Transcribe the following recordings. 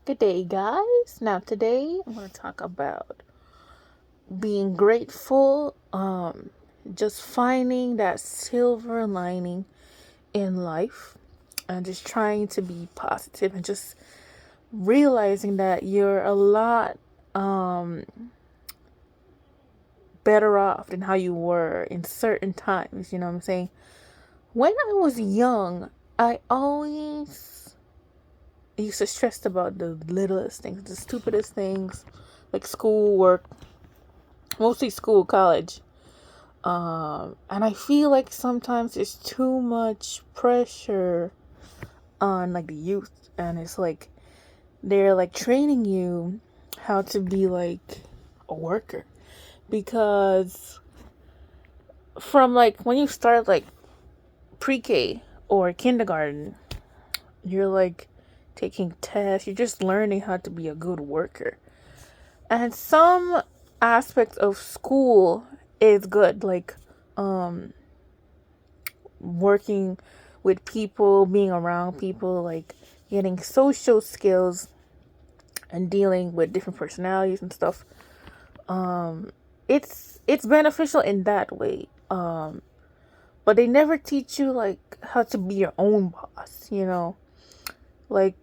Good day, guys. Now, today I'm going to talk about being grateful, just finding that silver lining in life, and just trying to be positive and just realizing that you're a lot better off than how you were in certain times. You know what I'm saying? When I was young, I always used to stress about the littlest things, the stupidest things, like school, work, mostly school, college. And I feel like sometimes it's too much pressure on like the youth, and it's like they're like training you how to be like a worker, because from like when you start like pre-K or kindergarten, you're like taking tests, you're just learning how to be a good worker. And some aspects of school is good, like working with people, being around people, like getting social skills and dealing with different personalities and stuff. It's beneficial in that way. But they never teach you like how to be your own boss, like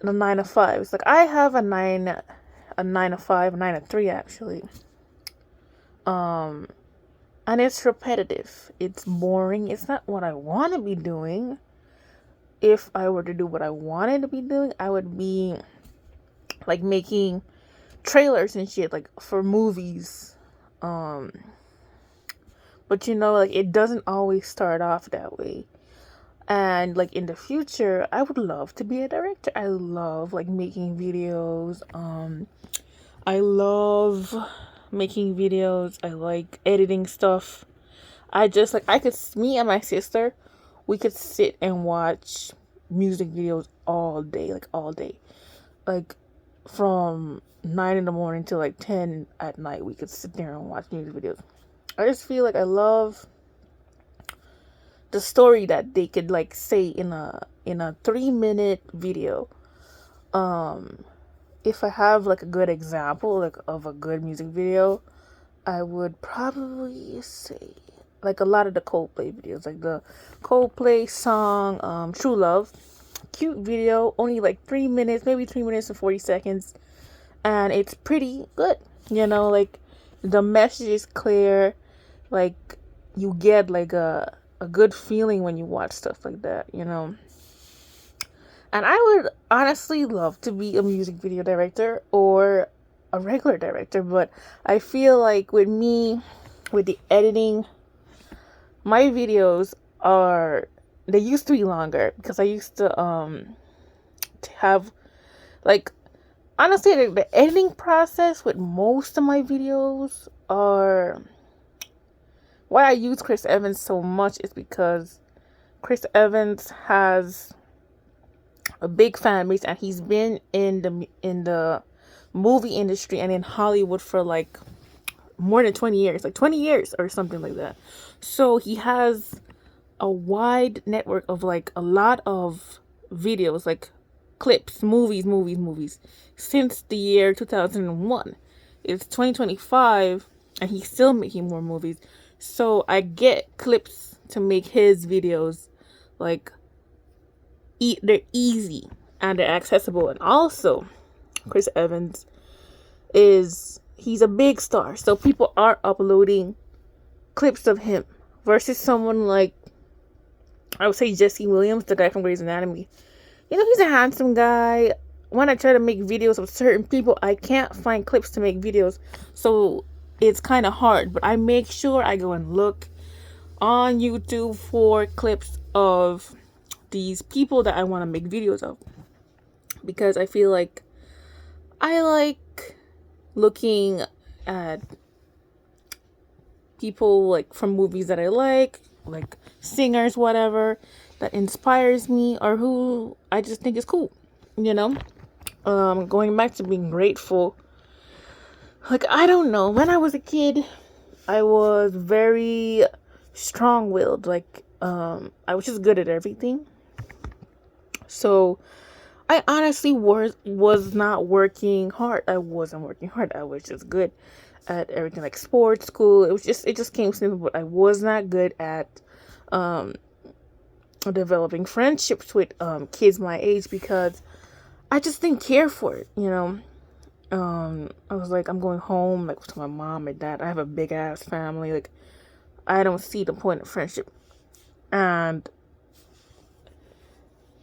the 9 to 5. It's like I have a 9 to 5, a 9 to 3 actually. And it's repetitive. It's boring. It's not what I want to be doing. If I were to do what I wanted to be doing, I would be like making trailers and shit like for movies. But like it doesn't always start off that way. And like in the future, I would love to be a director. I love like making videos. I love making videos. I like editing stuff. I could, me and my sister, we could sit and watch music videos all day, like all day. Like from 9 in the morning to like 10 at night, we could sit there and watch music videos. I just feel like I love the story that they could like say in a 3-minute video. If I have like a good example like of a good music video, I would probably say like a lot of the Coldplay videos, like the Coldplay song True Love. Cute video, only like 3 minutes, maybe 3 minutes and 40 seconds, and it's pretty good. Like the message is clear, like you get like a good feeling when you watch stuff like that. And I would honestly love to be a music video director or a regular director, but I feel like with me, with the editing, my videos they used to be longer because I used to have like, honestly, the editing process with most of my videos are why I use Chris Evans so much is because Chris Evans has a big fan base, and he's been in the movie industry and in Hollywood for like more than 20 years, like 20 years or something like that. So he has a wide network of like a lot of videos, like clips, movies since the year 2001. It's 2025 and he's still making more movies. So I get clips to make his videos like they're easy and they're accessible. And also Chris Evans he's a big star, so people are uploading clips of him versus someone like, I would say, Jesse Williams, the guy from Grey's Anatomy. He's a handsome guy. When I try to make videos of certain people, I can't find clips to make videos, so it's kind of hard. But I make sure I go and look on YouTube for clips of these people that I want to make videos of, because I feel like I like looking at people like from movies that I like singers, whatever, that inspires me or who I just think is cool. Going back to being grateful, like I don't know, when I was a kid, I was very strong-willed. Like I was just good at everything. So I honestly was not working hard. I wasn't working hard. I was just good at everything, like sports, school. It just came simple, but I was not good at um developing friendships with kids my age because I just didn't care for it, you know. I was like, I'm going home, like, to my mom and dad. I have a big ass family. Like, I don't see the point of friendship. And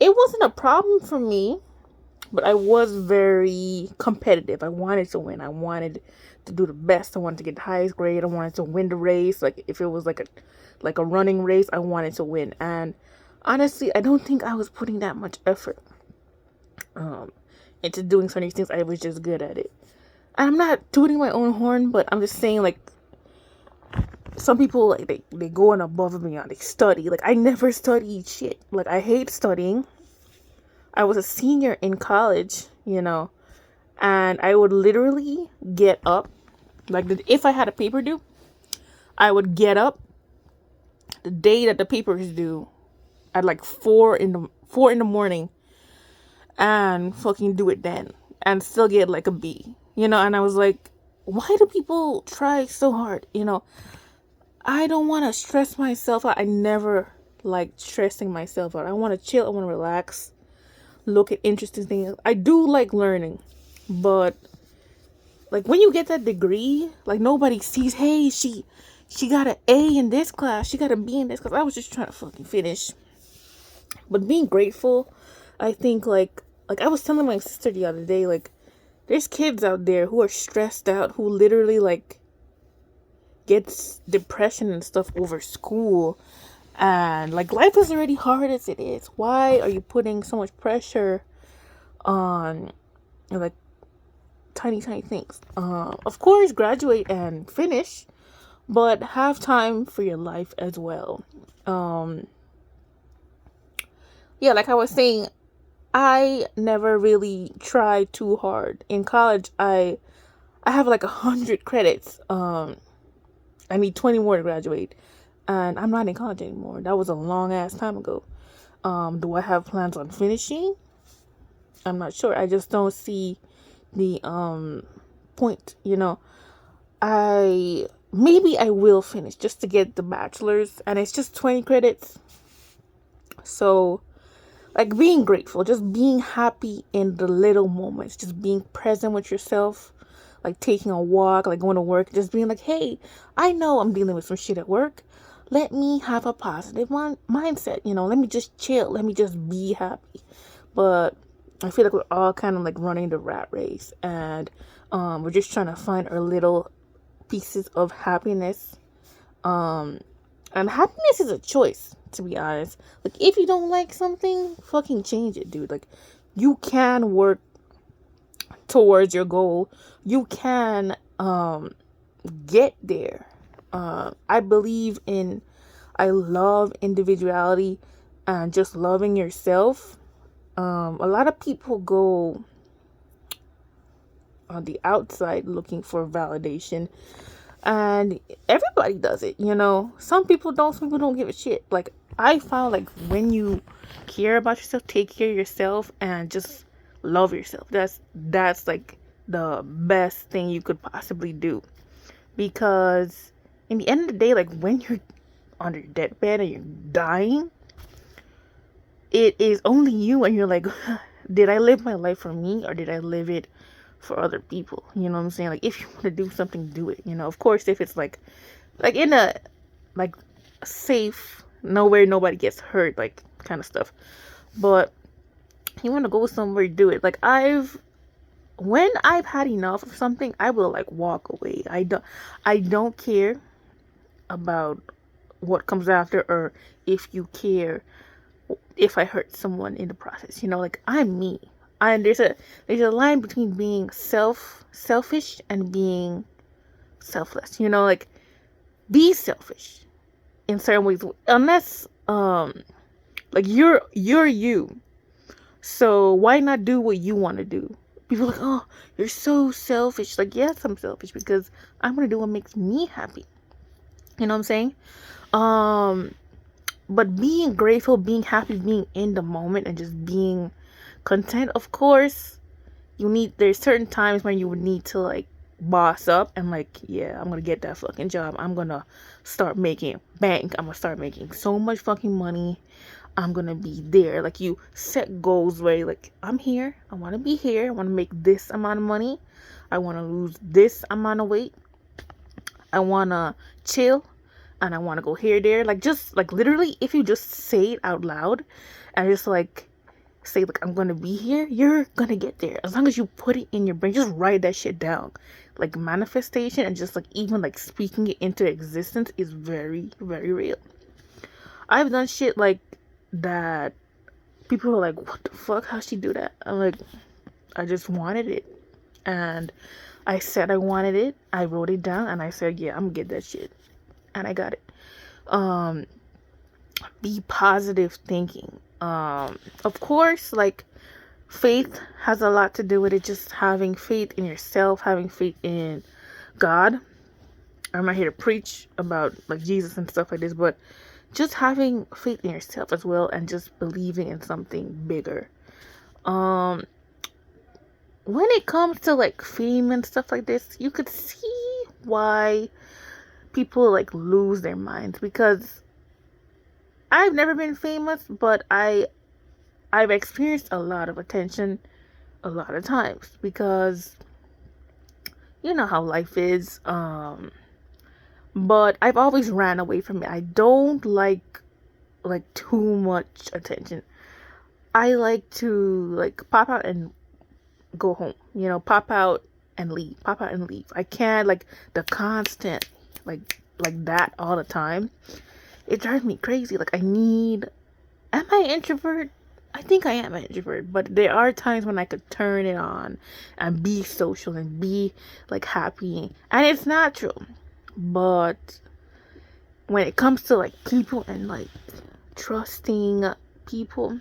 it wasn't a problem for me, but I was very competitive. I wanted to win. I wanted to do the best. I wanted to get the highest grade. I wanted to win the race. Like, if it was like a running race, I wanted to win. And honestly, I don't think I was putting that much effort um into doing some of these things. I was just good at it. And I'm not tooting my own horn, but I'm just saying, like, some people, like, they go on above and beyond. They study. Like, I never studied shit. Like, I hate studying. I was a senior in college, you know, and I would literally get up, like, if I had a paper due, I would get up the day that the paper is due at like 4 in the morning and fucking do it then and still get like a B, you know. And I was like, why do people try so hard, you know? I don't want to stress myself out. I never like stressing myself out. I want to chill. I want to relax, look at interesting things. I do like learning, but like when you get that degree, like nobody sees, hey, she got an A in this class, she got a B in this class. I was just trying to fucking finish. But being grateful, I think, like I was telling my sister the other day, like, there's kids out there who are stressed out, who literally like gets depression and stuff over school. And like life is already hard as it is. Why are you putting so much pressure on, like, tiny things? Of course, graduate and finish, but have time for your life as well. Yeah, like I was saying, I never really tried too hard. In college, I have like 100 credits. I need 20 more to graduate, and I'm not in college anymore. That was a long ass time ago. Do I have plans on finishing? I'm not sure. I just don't see the point, you know. Maybe I will finish just to get the bachelor's, and it's just 20 credits. So, like, being grateful, just being happy in the little moments, just being present with yourself, like taking a walk, like going to work, just being like, hey, I know I'm dealing with some shit at work. Let me have a positive mindset, you know, let me just chill, let me just be happy. But I feel like we're all kind of like running the rat race, and we're just trying to find our little pieces of happiness. And happiness is a choice, to be honest. Like, if you don't like something, fucking change it, dude. Like, you can work towards your goal. You can get there. I love individuality and just loving yourself. A lot of people go on the outside looking for validation, and everybody does it, you know. Some people don't give a shit. Like, I found, like, when you care about yourself, take care of yourself, and just love yourself, that's like the best thing you could possibly do. Because in the end of the day, like, when you're on your deathbed and you're dying, it is only you, and you're like, did I live my life for me, or did I live it for other people? You know what I'm saying? Like, if you want to do something, do it, you know. Of course, if it's like in a like safe, nowhere nobody gets hurt, like, kind of stuff. But you want to go somewhere, do it. Like, when I've had enough of something, I will like walk away. I don't care about what comes after, or if you care if I hurt someone in the process, you know. Like, I'm me. And there's a line between being selfish and being selfless, you know. Like, be selfish in certain ways, unless like, you're you, so why not do what you want to do? People are like, oh, you're so selfish. Like, yes, I'm selfish because I'm gonna do what makes me happy, you know what I'm saying? But being grateful, being happy, being in the moment, and just being content, of course. There's certain times when you would need to like boss up and like, yeah, I'm gonna get that fucking job. I'm gonna start making bank. I'm gonna start making so much fucking money. I'm gonna be there. Like, you set goals where like, I'm here. I want to be here. I want to make this amount of money. I want to lose this amount of weight. I want to chill, and I want to go here, there. Like, just like literally, if you just say it out loud and just like say like, I'm gonna be here, you're gonna get there. As long as you put it in your brain, just write that shit down. Like, manifestation and just like even like speaking it into existence is very, very real. I've done shit like that. People are like, what the fuck? How'd she do that? I'm like, I just wanted it. And I said I wanted it. I wrote it down and I said, yeah, I'm gonna get that shit. And I got it. Be positive thinking. Of course, like, faith has a lot to do with it. Just having faith in yourself, having faith in God. I'm not here to preach about like Jesus and stuff like this, but just having faith in yourself as well, and just believing in something bigger. When it comes to like fame and stuff like this, you could see why people like lose their minds, because I've never been famous, but I've experienced a lot of attention a lot of times, because you know how life is. But I've always ran away from it. I don't like too much attention. I like to like pop out and go home. You know, pop out and leave. Pop out and leave. I can't like the constant like that all the time. It drives me crazy. Like, am I an introvert? I think I am an introvert, but there are times when I could turn it on and be social and be like happy, and it's natural. But when it comes to like people and like trusting people,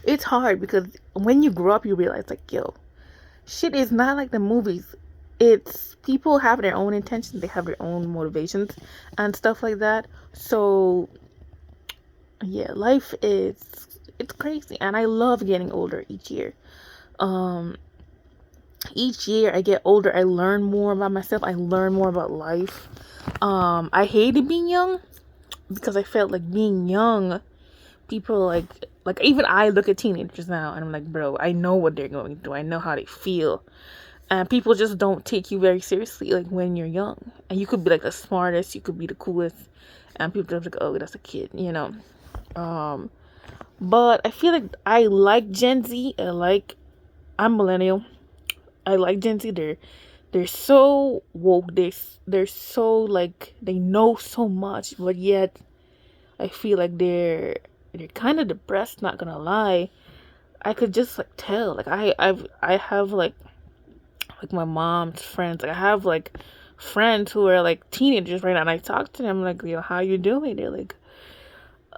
it's hard, because when you grow up you realize like, yo, shit is not like the movies. It's people have their own intentions, they have their own motivations and stuff like that. So yeah, life it's crazy, and I love getting older each year. Each year I get older, I learn more about myself, I learn more about life. I hated being young, because I felt like being young, people like even I look at teenagers now and I'm like, bro, I know what they're going through, I know how they feel. And people just don't take you very seriously like when you're young, and you could be like the smartest, you could be the coolest, and people just like, oh, that's a kid, you know. But I feel like I like Gen Z. I'm millennial. I like Gen Z. They're so woke. They're so like, they know so much, but yet I feel like they're kind of depressed. Not gonna lie, I could just like tell. Like I have like my mom's friends. Like, I have like friends who are like teenagers right now, and I talk to them like, yo, how you doing? They're like,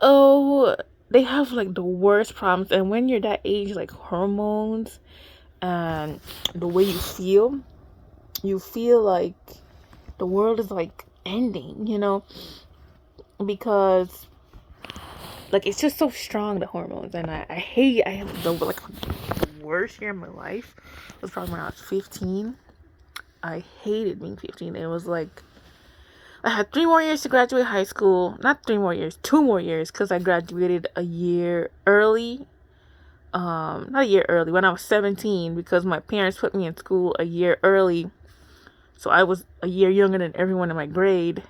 oh, they have like the worst problems. And when you're that age, like hormones and the way you feel like the world is like ending, you know, because like it's just so strong, the hormones. And I have the worst year of my life was probably when I was 15. I hated being 15. It was like I had 3 more years to graduate high school. Not 3 more years, 2 more years, because I graduated a year early. Not a year early, when I was 17, because my parents put me in school a year early. So I was a year younger than everyone in my grade.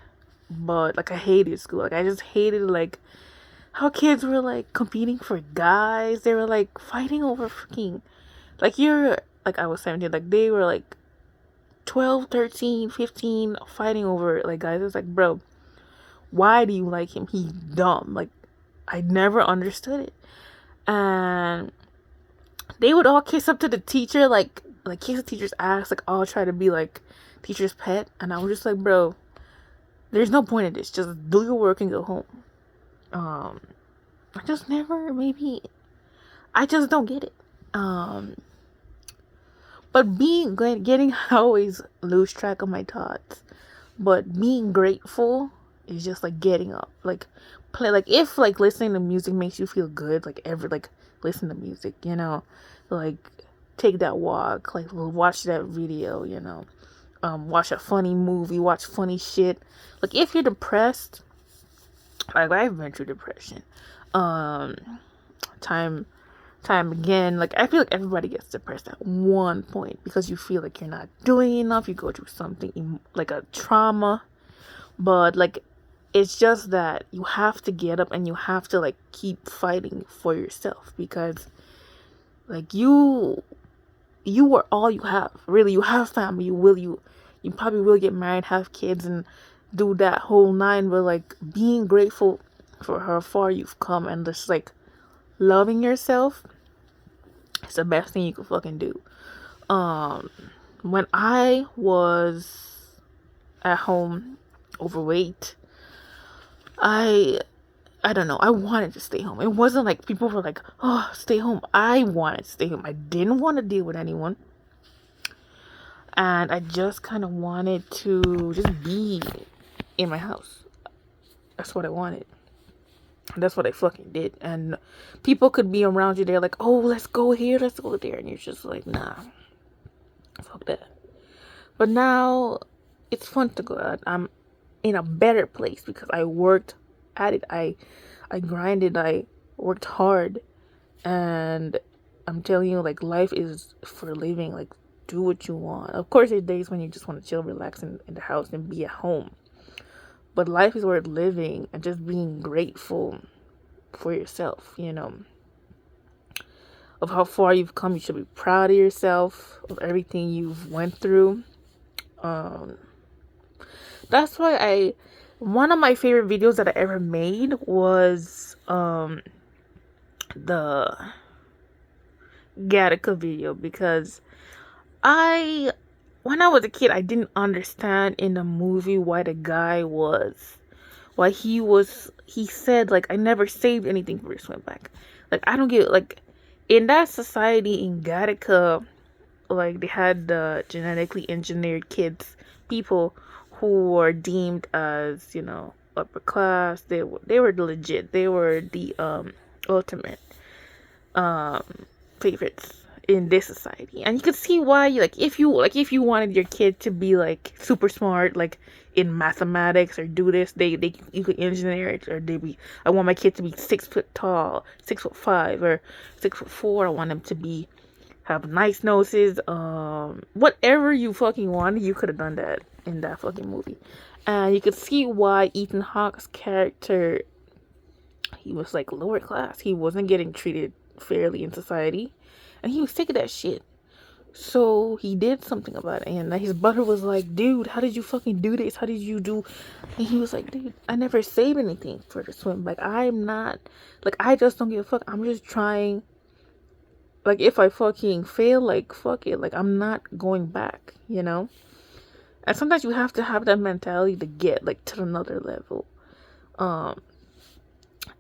But like, I hated school. Like, I just hated like how kids were like competing for guys. They were like fighting over freaking, like, I was 17, like they were like 12, 13, 15 fighting over like guys. It's like, bro, why do you like him? He's dumb. Like, I never understood it. And they would all kiss up to the teacher, like kiss the teacher's ass, like all try to be like teacher's pet. And I was just like, bro, there's no point in this. Just do your work and go home. I just never, maybe I just don't get it. But getting, I always lose track of my thoughts. But being grateful is just like getting up, like play, like if like listening to music makes you feel good, like listen to music, like take that walk, like watch that video, watch a funny movie, watch funny shit. Like if you're depressed, like I've been through depression, um, time again. Like I feel like everybody gets depressed at one point because you feel like you're not doing enough. You go through something like a trauma, but like it's just that you have to get up and you have to like keep fighting for yourself, because like you are all you have. Really, you have family. You probably will get married, have kids, and do that whole nine. But like being grateful for how far you've come and just like loving yourself, it's the best thing you can fucking do. When I was at home overweight, I don't know, I wanted to stay home. It wasn't like people were like, oh, stay home. I wanted to stay home. I didn't want to deal with anyone. And I just kind of wanted to just be in my house. That's what I wanted. That's what I fucking did. And people could be around you. They're like, oh, let's go here, let's go there. And you're just like, nah, fuck that. But now it's fun to go out. I'm in a better place because I worked at it. I grinded. I worked hard. And I'm telling you, like, life is for living. Like, do what you want. Of course, there's days when you just want to chill, relax in the house and be at home. But life is worth living, and just being grateful for yourself, of how far you've come. You should be proud of yourself, of everything you've went through. That's why one of my favorite videos that I ever made was the Gattaca video, because when I was a kid, I didn't understand in the movie why he said, like, I never saved anything for your swim back. Like, I don't get it. Like, in that society in Gattaca, like, they had the genetically engineered people who were deemed as, upper class. They were legit. They were the ultimate favorites in this society. And you can see why, if you wanted your kid to be like super smart, like in mathematics, or do this, you could engineer it. Or I want my kid to be 6 foot tall, 6'5", or 6'4". I want them to have nice noses. Whatever you fucking wanted, you could have done that in that fucking movie. And you could see why Ethan Hawke's character, he was like lower class. He wasn't getting treated fairly in society. And he was sick of that shit. So he did something about it. And his brother was like, dude, how did you fucking do this? How did you do? And he was like, dude, I never saved anything for the swim. Like, I'm not, like, I just don't give a fuck. I'm just trying. Like, if I fucking fail, like, fuck it. Like, I'm not going back, And sometimes you have to have that mentality to get, like, to another level.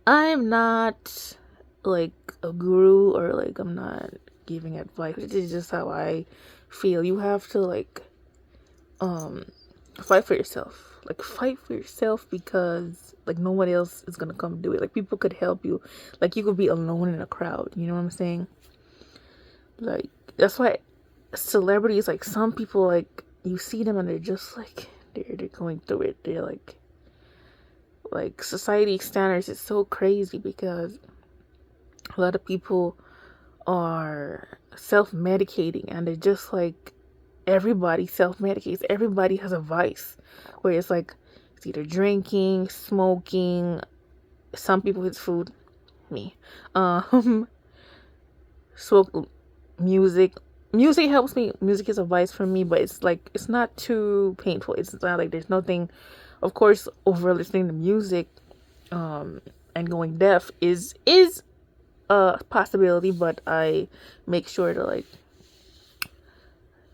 I'm not, like, a guru, or, like, I'm not giving advice. This is just how I feel. You have to, like, fight for yourself. Like, fight for yourself, because, like, no one else is gonna come do it. Like, people could help you. Like, you could be alone in a crowd. You know what I'm saying? Like, that's why celebrities, like, some people, like, you see them and they're just, like, they're going through it. They're, like, society standards is so crazy, because a lot of people are self-medicating, and they're just like, everybody self-medicates. Everybody has a vice, where it's like, it's either drinking, smoking, some people it's food, me, smoke, music helps me. Music is a vice for me, but it's like, it's not too painful. It's not like, there's nothing, of course, over listening to music and going deaf is a possibility, but I make sure to, like,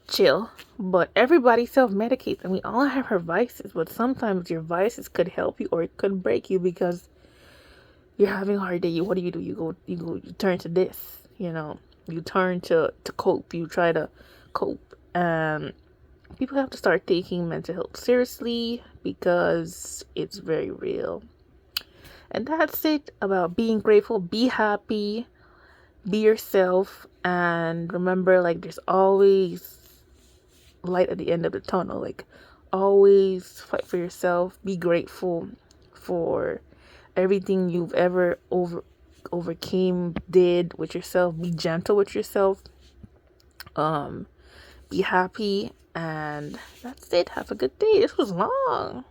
chill. But everybody self-medicates, and we all have our vices, but sometimes your vices could help you or it could break you, because you're having a hard day. What do? You turn to this, you turn to cope. You try to cope. People have to start taking mental health seriously, because it's very real. And that's it about being grateful. Be happy. be yourself, and remember, like, there's always light at the end of the tunnel. Like, always fight for yourself. Be grateful for everything you've ever overcame, did with yourself. Be gentle with yourself. Be happy, and that's it. Have a good day. This was long.